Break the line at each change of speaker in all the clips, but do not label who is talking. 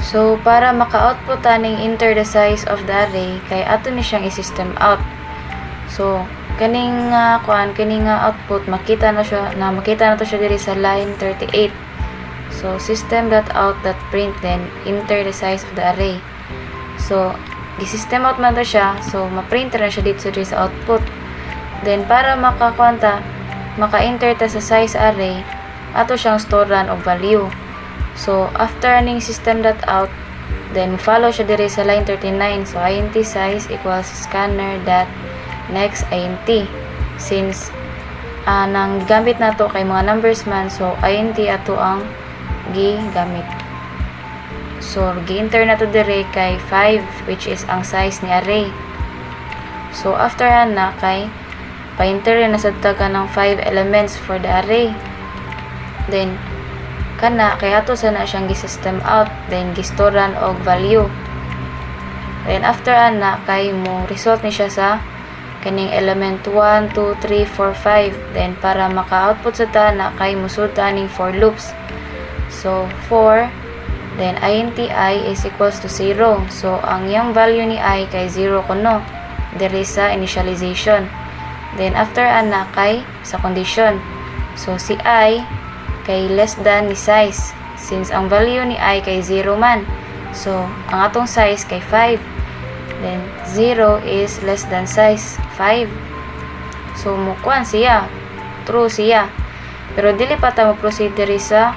So para maka-output taning enter the size of the array kay ato ni siyang i-system out. So kaning output makita na to siya diri sa line 38. So system.out.print then enter the size of the array. So gi-system out man to siya, so ma-print na siya dito sa output. Then para maka-enter ta sa size array, ato siyang storean og value. So after ning system.out, then follow siya diri sa line 39. So int size equals scanner dot next int. Since nang gamit nato kay mga numbers man, so int ato ang gigamit. So gi-enter na to dire kay 5, which is ang size ni array. So after na kay pa-enter na sa taga ng 5 elements for the array. Then kana kay ato sana siyang gi-system out, then gi-storean og value. Then after na kay mo result ni siya sa kaning element 1 2 3 4 5. Then para maka-output sa ta na kay musud ta ning for loops. So 4, then int I is equals to 0. So ang yang value ni I kay 0 kuno diri sa initialization. Then after na kay sa condition. So si I kay less than ni size, since ang value ni I kay 0 man. So ang atong size kay 5. Then 0 is less than size 5. So mukuan siya, true siya. Pero dili pa ta mo proceed diri sa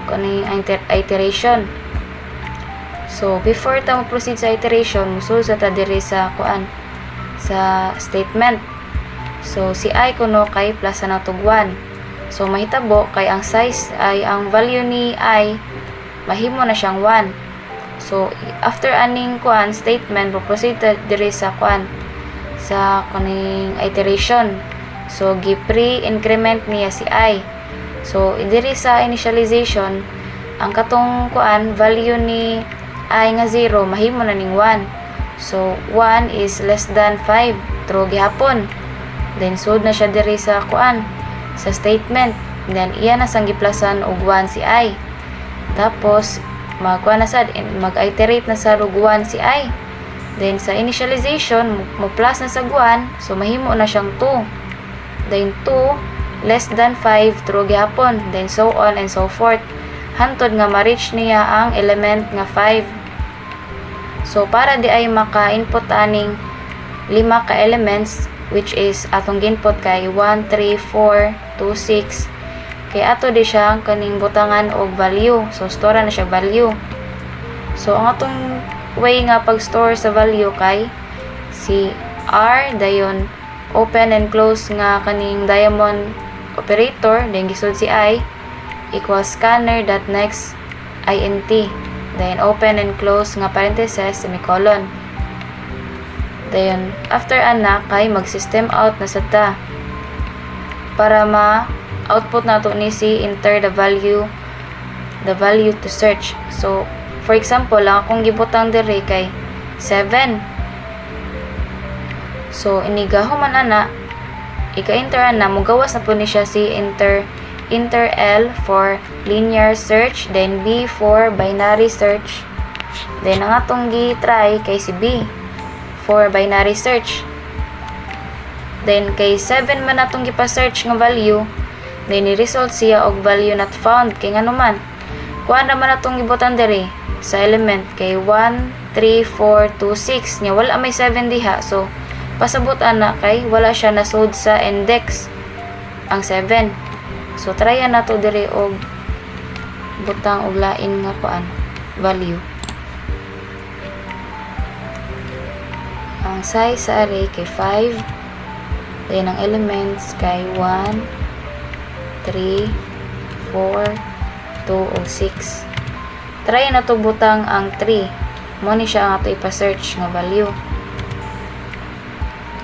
kaning iteration. So before ta mo proceed sa iteration, musul sa ta diri sa sa statement. So si I kuno kay plus na tug 1. So mahitabo kay ang size ay ang value ni I mahimo na siyang 1. So after aning statement, proceed diri sa sa kaning iteration. So gi pre-increment niya si I. So diri sa initialization, ang katong value ni I nga 0 mahimo na ning 1. So 1 is less than 5, true gihapon. Then sud na siya diri sa sa statement. Then iya na sang giplasan og 1 si I. Tapos mag-iterate na sa og 1 si I. Then sa initialization mo plus na sa 1, so mahimo na siyang 2. Then 2 less than 5, true gyapon. Then so on and so forth hantod nga ma-reach niya ang element nga 5. So para di ay maka-input aning 5 ka elements, which is atong ginput kay 1 3 4 2 6, kay ato di siya kaning butangan og value. So store na siya value. So ang atong way nga pag-store sa value kay si R dayon open and close nga kaning diamond operator, then gisud si I equals scanner.next int, then open and close nga parenthesis semicolon. Then after ana kay mag-system out na sa ta para ma-output nato ni si enter the value to search. So for example, lang akong gibutang diri kay 7. So inigaho man ana, ika-enter na mugawas na po ni siya si enter L for linear search, then B for binary search. Then ang atong gi-try kay si B for binary search. Then kay 7 man atong gipa-search nga value, then ni-result siya og value not found. Kay ngano man, kuha naman atong gibutan diri sa element kay 1 3 4 2 6 nya wala may 7 diha. So pasabot ana kay wala siya nasud sa index ang 7. So try na to diri og butang og lain nga value. Ang size sa array kay 5. Then ang elements kay 1 3 4 2 o 6. Try na to butang ang 3. Mo ni siya ang ato ipa-search nga value.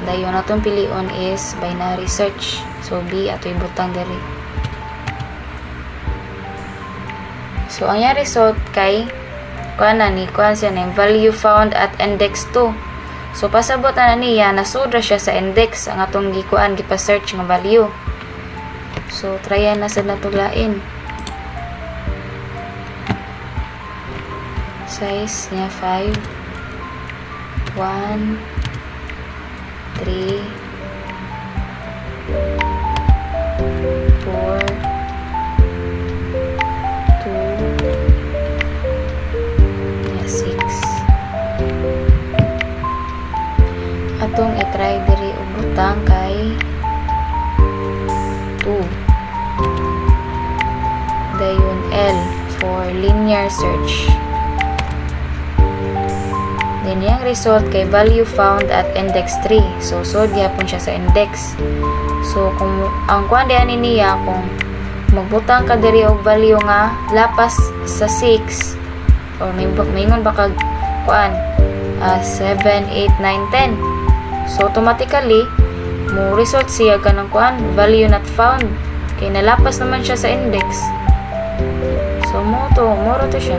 Dayon atong pilion is binary search. So B ato ibutang diri. So ang result kay siya ng value found at index 2. So pasabot na niya nasudra siya sa index ang atong gipa-search nga value. So tryan na sad natuglain. Size niya 5, 1, 3, 4, 2, 6. Atong i-try diri og butang kay 2. Dayon L for linear search. Then yung result kay value found at index 3. So gyapon siya sa index. So kung ang kuan diyan niya kung magbutang ka diri og value nga lapas sa 6 or maingon ba kag kuan 7, 8, 9, 10. So automatically mo result siya kanang kuan value not found kay nalapas naman siya sa index. So mo to siya.